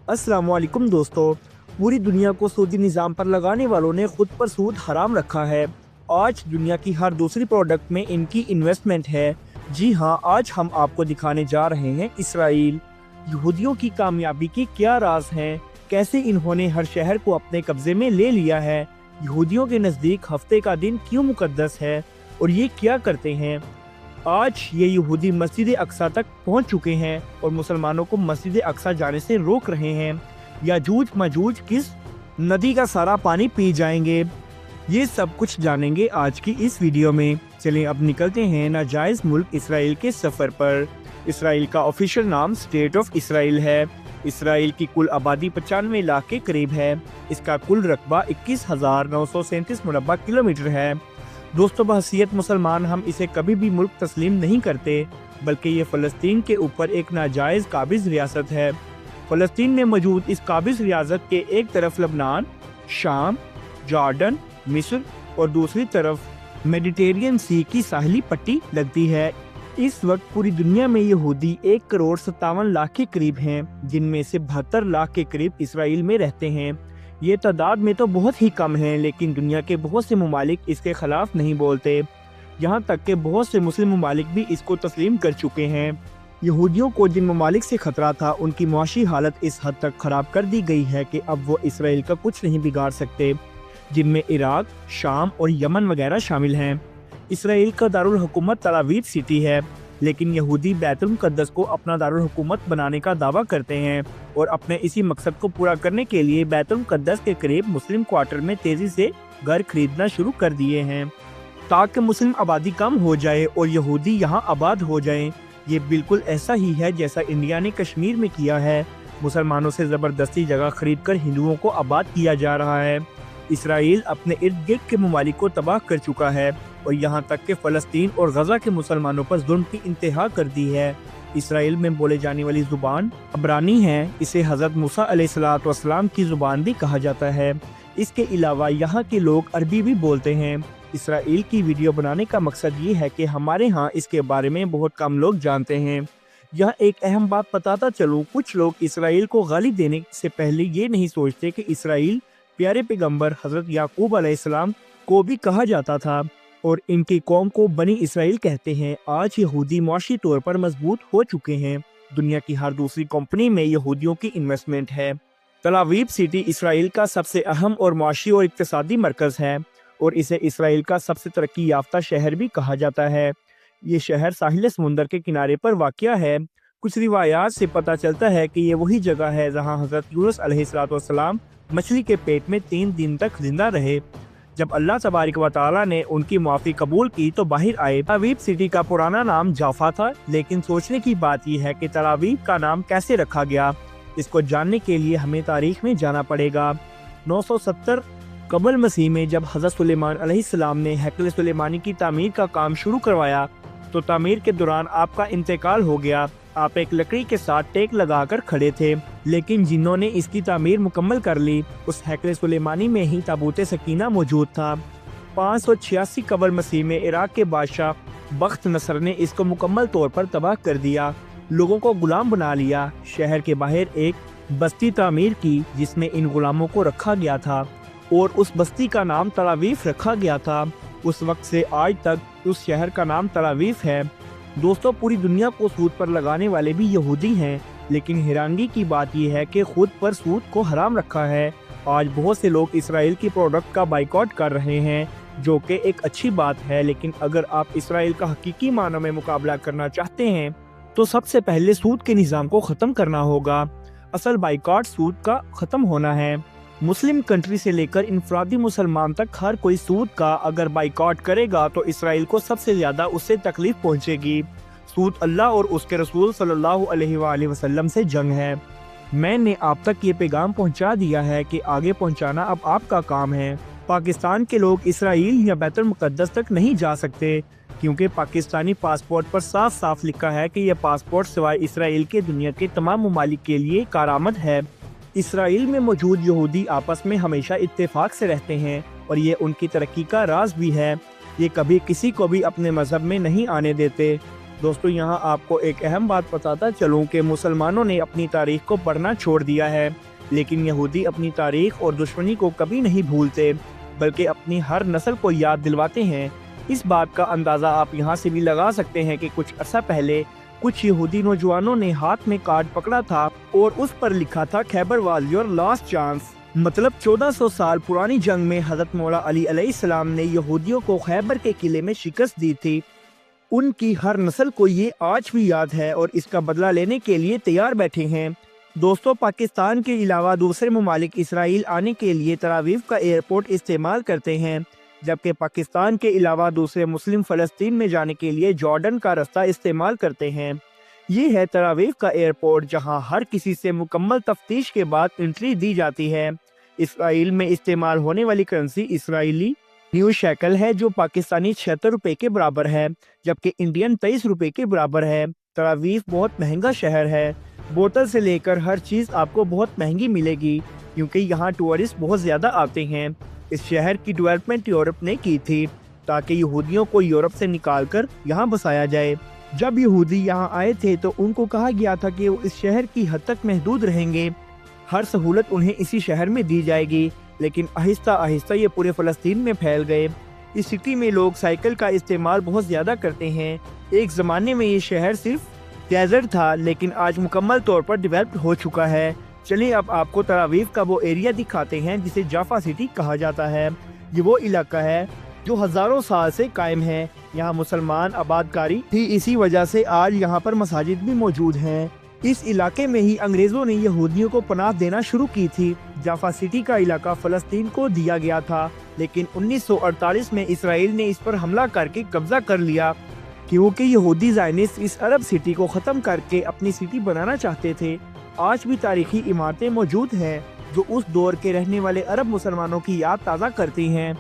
अस्सलाम वालेकुम दोस्तों। पूरी दुनिया को सऊदी निज़ाम पर लगाने वालों ने खुद पर सूद हराम रखा है। आज दुनिया की हर दूसरी प्रोडक्ट में इनकी इन्वेस्टमेंट है। जी हाँ, आज हम आपको दिखाने जा रहे हैं इसराइल। यहूदियों की कामयाबी के क्या राज हैं, कैसे इन्होंने हर शहर को अपने कब्जे में ले लिया है, यहूदियों के नज़दीक हफ्ते का दिन क्यों मुकद्दस है और ये क्या करते हैं। आज ये यहूदी मस्जिद अक्सा तक पहुंच चुके हैं और मुसलमानों को मस्जिद अक्सा जाने से रोक रहे हैं। याजूज मजूज किस नदी का सारा पानी पी जाएंगे, ये सब कुछ जानेंगे आज की इस वीडियो में। चलिए अब निकलते हैं नाजायज मुल्क इसराइल के सफर पर। इसराइल का ऑफिशियल नाम स्टेट ऑफ इसराइल है। इसराइल की कुल आबादी 95 लाख के करीब है। इसका कुल रकबा 21,937 मुरब्बा किलोमीटर है। दोस्तों, बहसीयत मुसलमान हम इसे कभी भी मुल्क तस्लीम नहीं करते, बल्कि ये फ़लस्तीन के ऊपर एक नाजायज़ काबिज़ रियासत है। फ़लस्तीन में मौजूद इस काबिज़ रियासत के एक तरफ लबनान, शाम, जॉर्डन, मिस्र और दूसरी तरफ मेडिटेरियन सी की साहिली पट्टी लगती है। इस वक्त पूरी दुनिया में यहूदी 1,57,00,000 के करीब हैं, जिनमें से 72 लाख के करीब इसराइल में रहते हैं। ये तादाद में तो बहुत ही कम है, लेकिन दुनिया के बहुत से ममालिक इसके खिलाफ नहीं बोलते। यहाँ तक कि बहुत से मुस्लिम ममालिक भी इसको तस्लीम कर चुके हैं। यहूदियों को जिन ममालिक से खतरा था, उनकी मुआशी हालत इस हद तक खराब कर दी गई है कि अब वो इसराइल का कुछ नहीं बिगाड़ सकते, जिनमें इराक, शाम और यमन वगैरह शामिल हैं। इसराइल का दारुल हुकूमत तल अवीव सिटी है, लेकिन यहूदी बैतुल मुक़द्दस को अपना दारुल हुकूमत बनाने का दावा करते हैं और अपने इसी मकसद को पूरा करने के लिए बैतुल मुक़द्दस के करीब मुस्लिम क्वार्टर में तेज़ी से घर खरीदना शुरू कर दिए हैं, ताकि मुस्लिम आबादी कम हो जाए और यहूदी यहाँ आबाद हो जाएं। ये बिल्कुल ऐसा ही है जैसा इंडिया ने कश्मीर में किया है। मुसलमानों से ज़बरदस्ती जगह खरीद कर हिंदुओं को आबाद किया जा रहा है। इसराइल अपने इर्द गिर्द के ममालिक को तबाह कर चुका है और यहाँ तक कि फ़लस्तीन और गजा के मुसलमानों पर जुल्म की इंतहा कर दी है। इसराइल में बोले जाने वाली ज़ुबान अब्रानी है। इसे हज़रत मूसा अलैहिस्सलाम की ज़ुबान भी कहा जाता है। इसके अलावा यहाँ के लोग अरबी भी बोलते हैं। इसराइल की वीडियो बनाने का मकसद ये है कि हमारे यहाँ इसके बारे में बहुत कम लोग जानते हैं। यह एक अहम बात बताता चलूँ, कुछ लोग इसराइल को गाली देने से पहले ये नहीं सोचते कि इसराइल प्यारे पैगंबर हज़रत याकूब अलैहिस्सलाम को भी कहा जाता था और इनकी कौम को बनी इसराइल कहते हैं। आज यहूदी मुआशी तौर पर मजबूत हो चुके हैं। दुनिया की हर दूसरी कंपनी में यहूदियों की इन्वेस्टमेंट है। तल अवीव सिटी इसराइल का सबसे अहम और मुआशी और इक्तिसादी मरकज़ है और इसे इसराइल का सबसे तरक्की याफ्ता शहर भी कहा जाता है। ये शहर साहिल समुंदर के किनारे पर वाक़या है। कुछ रिवायात से पता चलता है कि ये वही जगह है जहाँ हज़रत यूनुस अलैहिस्सलाम मछली के पेट में 3 दिन तक जिंदा रहे। जब अल्लाह तबारक व तआला ने उनकी माफ़ी कबूल की तो बाहर आए। तल अवीव सिटी का पुराना नाम जाफा था, लेकिन सोचने की बात यह है कि तल अवीव का नाम कैसे रखा गया। इसको जानने के लिए हमें तारीख में जाना पड़ेगा। 970 कबल मसीह में जब हज़रत सुलेमान अलैहिस्सलाम ने हैकल सुलेमानी की तामीर का काम शुरू करवाया, तो तामीर के दौरान आपका इंतकाल हो गया। आप एक लकड़ी के साथ टेक लगाकर खड़े थे, लेकिन जिन्होंने इसकी तामीर मुकम्मल कर ली, उस हैकल सुलेमानी में ही ताबूत सकीना मौजूद था। 586 कबल मसीह में इराक के बादशाह बख्त नसर ने इसको मुकम्मल तौर पर तबाह कर दिया, लोगों को गुलाम बना लिया। शहर के बाहर एक बस्ती तामीर की जिसमें इन गुलामों को रखा गया था और उस बस्ती का नाम तल अवीव रखा गया था। उस वक्त से आज तक उस शहर का नाम तल अवीव है। दोस्तों, पूरी दुनिया को सूद पर लगाने वाले भी यहूदी हैं, लेकिन हैरानगी की बात यह है कि खुद पर सूद को हराम रखा है। आज बहुत से लोग इसराइल की प्रोडक्ट का बाइकआउट कर रहे हैं, जो कि एक अच्छी बात है, लेकिन अगर आप इसराइल का हकीकी मानों में मुकाबला करना चाहते हैं तो सबसे पहले सूद के निज़ाम को ख़त्म करना होगा। असल बाइकआउट सूद का ख़त्म होना है। मुस्लिम कंट्री से लेकर इनफरादी मुसलमान तक हर कोई सूद का अगर बाइकआउट करेगा तो इसराइल को सबसे ज़्यादा उससे तकलीफ पहुंचेगी। सूद अल्लाह और उसके रसूल सल्लल्लाहु अलैहि वसल्लम से जंग है। मैंने आप तक ये पैगाम पहुंचा दिया है कि आगे पहुंचाना अब आपका काम है। पाकिस्तान के लोग इसराइल या बैतुल मुक़द्दस तक नहीं जा सकते, क्योंकि पाकिस्तानी पासपोर्ट पर साफ साफ लिखा है कि यह पासपोर्ट सिवाय इसराइल के दुनिया के तमाम ममालिक के लिए कारामद है। इसराइल में मौजूद यहूदी आपस में हमेशा इत्तेफाक से रहते हैं और ये उनकी तरक्की का राज भी है। ये कभी किसी को भी अपने मजहब में नहीं आने देते। दोस्तों यहाँ आपको एक अहम बात बताता चलूँ कि मुसलमानों ने अपनी तारीख को पढ़ना छोड़ दिया है, लेकिन यहूदी अपनी तारीख और दुश्मनी को कभी नहीं भूलते, बल्कि अपनी हर नस्ल को याद दिलवाते हैं। इस बात का अंदाज़ा आप यहाँ से भी लगा सकते हैं कि कुछ अर्सा पहले कुछ यहूदी नौजवानों ने हाथ में कार्ड पकड़ा था और उस पर लिखा था Khyber was your last chance. मतलब 1400 साल पुरानी जंग में हज़रत मौला अली अलैहिस्सलाम ने यहूदियों को खैबर के किले में शिकस्त दी थी। उनकी हर नस्ल को ये आज भी याद है और इसका बदला लेने के लिए तैयार बैठे हैं। दोस्तों पाकिस्तान के अलावा दूसरे ममालिक इसराइल आने के लिए तरावीव का एयरपोर्ट इस्तेमाल करते हैं, जबकि पाकिस्तान के अलावा दूसरे मुस्लिम फ़लस्तीन में जाने के लिए जॉर्डन का रास्ता इस्तेमाल करते हैं। ये है तरावीव का एयरपोर्ट, जहां हर किसी से मुकम्मल तफ्तीश के बाद एंट्री दी जाती है। इसराइल में इस्तेमाल होने वाली करेंसी इसराइली न्यू शेकल है, जो पाकिस्तानी 76 रुपये के बराबर है, जबकि इंडियन 23 रुपये के बराबर है। तरावीव बहुत महंगा शहर है। बोतल से लेकर हर चीज़ आपको बहुत महंगी मिलेगी, क्योंकि यहाँ टूरिस्ट बहुत ज़्यादा आते हैं। इस शहर की डेवलपमेंट यूरोप ने की थी, ताकि यहूदियों को यूरोप से निकालकर यहाँ बसाया जाए। जब यहूदी यहाँ आए थे तो उनको कहा गया था कि वो इस शहर की हद तक महदूद रहेंगे, हर सहूलत उन्हें इसी शहर में दी जाएगी, लेकिन आहिस्ता आहिस्ता ये पूरे फ़लस्तीन में फैल गए। इस सिटी में लोग साइकिल का इस्तेमाल बहुत ज़्यादा करते हैं। एक ज़माने में ये शहर सिर्फ डेजर्ट था, लेकिन आज मुकम्मल तौर पर डेवलप हो चुका है। चलिए अब आपको तरावीव का वो एरिया दिखाते हैं जिसे जाफा सिटी कहा जाता है। ये वो इलाका है जो हज़ारों साल से कायम है। यहाँ मुसलमान आबादकारी थी, इसी वजह से आज यहाँ पर मसाजिद भी मौजूद हैं। इस इलाके में ही अंग्रेज़ों ने यहूदियों को पनाह देना शुरू की थी। जाफा सिटी का इलाका फ़लस्तीन को दिया गया था, लेकिन 1948 में इसराइल ने इस पर हमला करके कब्जा कर लिया, क्योंकि यहूदी ज़ायनिस्ट इस अरब सिटी को ख़त्म करके अपनी सिटी बनाना चाहते थे। आज भी तारीखी इमारतें मौजूद हैं जो उस दौर के रहने वाले अरब मुसलमानों की याद ताज़ा करती हैं।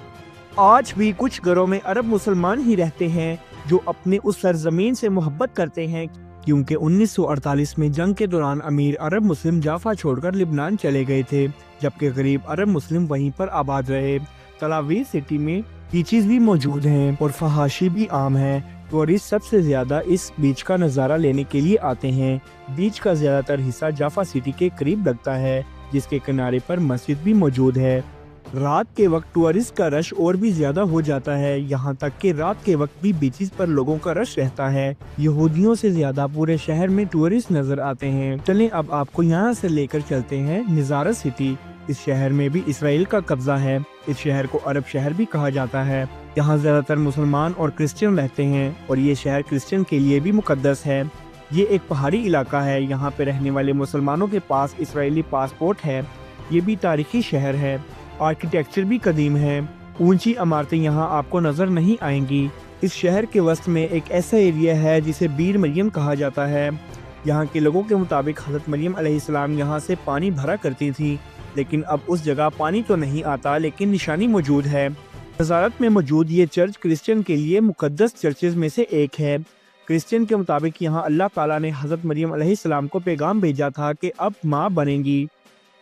आज भी कुछ घरों में अरब मुसलमान ही रहते हैं जो अपने उस सरजमीन से मोहब्बत करते हैं, क्योंकि 1948 में जंग के दौरान अमीर अरब मुस्लिम जाफा छोड़कर लिबनान चले गए थे, जबकि गरीब अरब मुस्लिम वहीं पर आबाद रहे। तलावीव सिटी में बीचेस भी मौजूद हैं और फहाशी भी आम है। टूरिस्ट सबसे ज़्यादा इस बीच का नज़ारा लेने के लिए आते हैं। बीच का ज़्यादातर हिस्सा जाफा सिटी के करीब लगता है, जिसके किनारे पर मस्जिद भी मौजूद है। रात के वक्त टूरिस्ट का रश और भी ज़्यादा हो जाता है, यहाँ तक कि रात के वक्त भी बीचेस पर लोगों का रश रहता है। यहूदियों से ज़्यादा पूरे शहर में टूरिस्ट नज़र आते हैं। चलें अब आपको यहाँ से लेकर चलते हैं निज़ारत सिटी। इस शहर में भी इसराइल का कब्जा है। इस शहर को अरब शहर भी कहा जाता है। यहाँ ज़्यादातर मुसलमान और क्रिश्चियन रहते हैं और ये शहर क्रिश्चियन के लिए भी मुकद्दस है। ये एक पहाड़ी इलाका है। यहाँ पे रहने वाले मुसलमानों के पास इसराइली पासपोर्ट है। ये भी तारीखी शहर है। आर्किटेक्चर भी कदीम है। ऊंची इमारतें यहाँ आपको नज़र नहीं आएंगी। इस शहर के वस्त में एक ऐसा एरिया है जिसे बीर मरियम कहा जाता है। यहाँ के लोगों के मुताबिक हज़रत मरियम अलैहिस्सलाम यहाँ से पानी भरा करती थी, लेकिन अब उस जगह पानी तो नहीं आता, लेकिन निशानी मौजूद है। नज़ारत में मौजूद ये चर्च क्रिश्चियन के लिए मुकद्दस चर्चेज़ में से एक है। क्रिश्चियन के मुताबिक यहाँ अल्लाह ताला ने हज़रत मरियम अलैहिस्सलाम को पैगाम भेजा था कि अब माँ बनेंगी।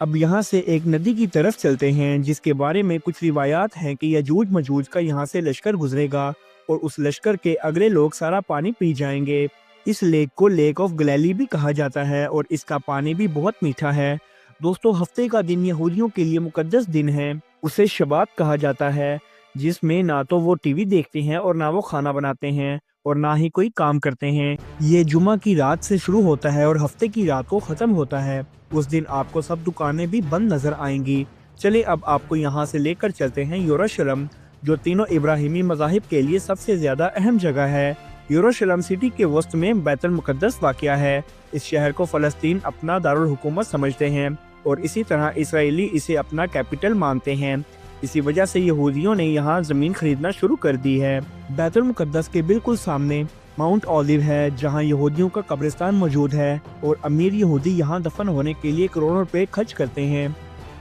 अब यहाँ से एक नदी की तरफ चलते हैं, जिसके बारे में कुछ रिवायात हैं कि यजूज मजूज का यहाँ से लश्कर गुजरेगा और उस लश्कर के अगले लोग सारा पानी पी जाएंगे। इस लेक को लेक ऑफ गलीली भी कहा जाता है और इसका पानी भी बहुत मीठा है। दोस्तों हफ्ते का दिन यहूदियों के लिए मुकद्दस दिन है। उसे शबात कहा जाता है, जिसमें ना तो वो टीवी देखते हैं और ना वो खाना बनाते हैं और ना ही कोई काम करते हैं। ये जुमा की रात से शुरू होता है और हफ्ते की रात को ख़त्म होता है। उस दिन आपको सब दुकानें भी बंद नज़र आएंगी। चलिए अब आपको यहाँ से लेकर चलते हैं यरूशलेम, जो तीनों इब्राहिमी मज़ाहिब के लिए सबसे ज़्यादा अहम जगह है। यरूशलेम सिटी के वस्त में बैतुल मुक़द्दस वाक़या है। इस शहर को फ़लस्तीन अपना दारुल हुकूमत समझते हैं और इसी तरह इसराइली इसे अपना कैपिटल मानते हैं। इसी वजह से यहूदियों ने यहाँ ज़मीन खरीदना शुरू कर दी है। बैतुल मुक़द्दस के बिल्कुल सामने माउंट ओलिव है, जहाँ यहूदियों का कब्रिस्तान मौजूद है और अमीर यहूदी यहाँ दफन होने के लिए करोड़ों रुपए खर्च करते हैं।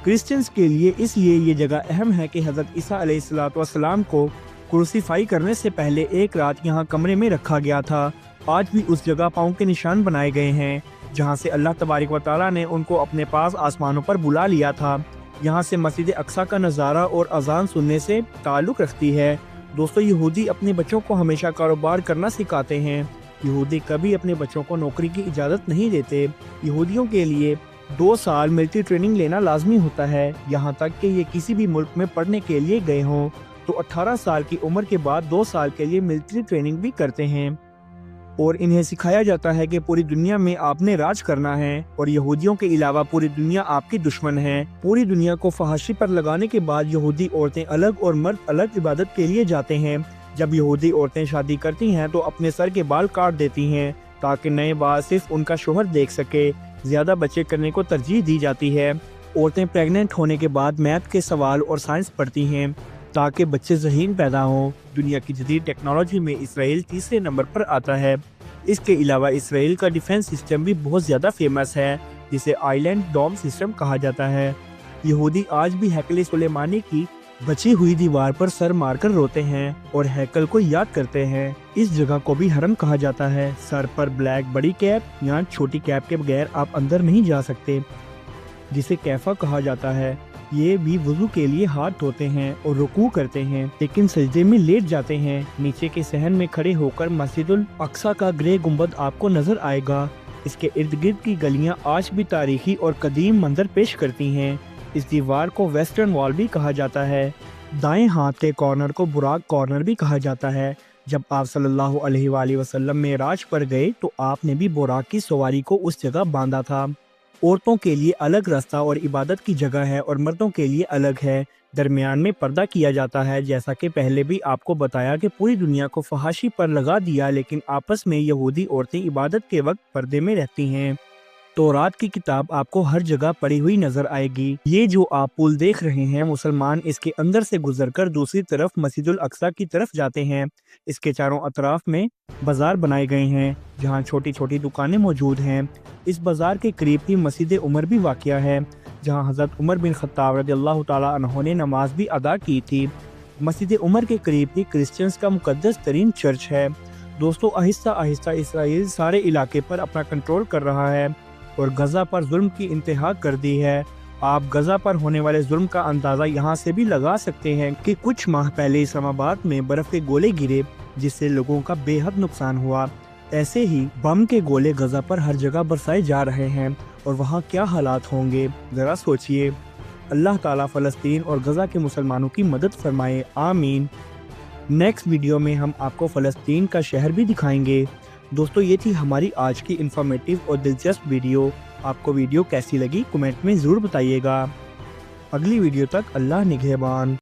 क्रिश्चियंस के लिए इसलिए ये जगह अहम है कि हज़रत ईसा अलैहिस्सलाम को क्रूसीफाई करने से पहले एक रात यहाँ कमरे में रखा गया था। आज भी उस जगह पाँव के निशान बनाए गए हैं, जहाँ से अल्लाह तबारक व तआला ने उनको अपने पास आसमानों पर बुला लिया था। यहाँ से मस्जिद अक्सा का नज़ारा और अजान सुनने से ताल्लुक़ रखती है। दोस्तों यहूदी अपने बच्चों को हमेशा कारोबार करना सिखाते हैं। यहूदी कभी अपने बच्चों को नौकरी की इजाज़त नहीं देते। यहूदियों के लिए 2 साल मिलिट्री ट्रेनिंग लेना लाजमी होता है, यहाँ तक कि ये किसी भी मुल्क में पढ़ने के लिए गए हों तो 18 साल की उम्र के बाद 2 साल के लिए मिलिट्री ट्रेनिंग भी करते हैं और इन्हें सिखाया जाता है कि पूरी दुनिया में आपने राज करना है और यहूदियों के अलावा पूरी दुनिया आपकी दुश्मन है। पूरी दुनिया को फहाशी पर लगाने के बाद यहूदी औरतें अलग और मर्द अलग इबादत के लिए जाते हैं। जब यहूदी औरतें शादी करती हैं तो अपने सर के बाल काट देती हैं ताकि नए बाल सिर्फ उनका शोहर देख सके। ज़्यादा बच्चे करने को तरजीह दी जाती है। औरतें प्रेग्नेंट होने के बाद मैथ के सवाल और साइंस पढ़ती हैं ताकि बच्चे ज़हीन पैदा हों। दुनिया की जदीद टेक्नोलॉजी में इसराइल तीसरे नंबर पर आता है। इसके अलावा इसराइल का डिफेंस सिस्टम भी बहुत ज़्यादा फेमस है, जिसे आइलैंड डोम सिस्टम कहा जाता है। यहूदी आज भी हैकल सुलेमानी की बची हुई दीवार पर सर मारकर रोते हैं और हैकल को याद करते हैं। इस जगह को भी हरम कहा जाता है। सर पर ब्लैक बड़ी कैप, यहाँ छोटी कैप के बगैर आप अंदर नहीं जा सकते, जिसे कैफा कहा जाता है। ये भी वुजू के लिए हाथ धोते हैं और रुकू करते हैं, लेकिन सजदे में लेट जाते हैं। नीचे के सहन में खड़े होकर मस्जिदुल अक्सा का ग्रे गुंबद आपको नजर आएगा। इसके इर्द गिर्द की गलियां आज भी तारीखी और कदीम मंजर पेश करती हैं। इस दीवार को वेस्टर्न वॉल भी कहा जाता है। दाएं हाथ के कॉर्नर को बुराक कॉर्नर भी कहा जाता है। जब आप सल्लल्लाहु अलैहि वसल्लम मेराज पर गए तो आपने भी बुराक की सवारी को उस जगह बांधा था। औरतों के लिए अलग रास्ता और इबादत की जगह है और मर्दों के लिए अलग है। दरमियान में पर्दा किया जाता है। जैसा कि पहले भी आपको बताया कि पूरी दुनिया को फहाशी पर लगा दिया, लेकिन आपस में यहूदी औरतें इबादत के वक्त पर्दे में रहती हैं। तौरात की किताब आपको हर जगह पड़ी हुई नजर आएगी। ये जो आप पुल देख रहे हैं, मुसलमान इसके अंदर से गुजरकर दूसरी तरफ मस्जिदुल अक्सा की तरफ जाते हैं। इसके चारों अतराफ में बाजार बनाए गए हैं जहाँ छोटी छोटी दुकानें मौजूद हैं। इस बाजार के करीब ही मस्जिद उमर भी वाक़या है, जहाँ हज़रत उमर बिन खत्ताब रज़ियल्लाहु ताला अन्हु ने नमाज भी अदा की थी। मस्जिद उमर के करीब ही क्रिश्चियंस का मुकद्दस तरीन चर्च है। दोस्तों, आहिस्ता आहिस्ता इसराइल सारे इलाके पर अपना कंट्रोल कर रहा है और गजा पर जुल्म की इंतहा कर दी है। आप गजा पर होने वाले जुल्म का अंदाज़ा यहाँ से भी लगा सकते हैं कि कुछ माह पहले इस्लामाबाद में बर्फ़ के गोले गिरे, जिससे लोगों का बेहद नुकसान हुआ। ऐसे ही बम के गोले गजा पर हर जगह बरसाए जा रहे हैं और वहाँ क्या हालात होंगे, ज़रा सोचिए। अल्लाह ताला फ़लस्तीन और गजा के मुसलमानों की मदद फरमाए, आमीन। नेक्स्ट वीडियो में हम आपको फ़लस्तीन का शहर भी दिखाएंगे। दोस्तों, ये थी हमारी आज की इन्फॉर्मेटिव और दिलचस्प वीडियो। आपको वीडियो कैसी लगी कमेंट में ज़रूर बताइएगा। अगली वीडियो तक अल्लाह निगहबान।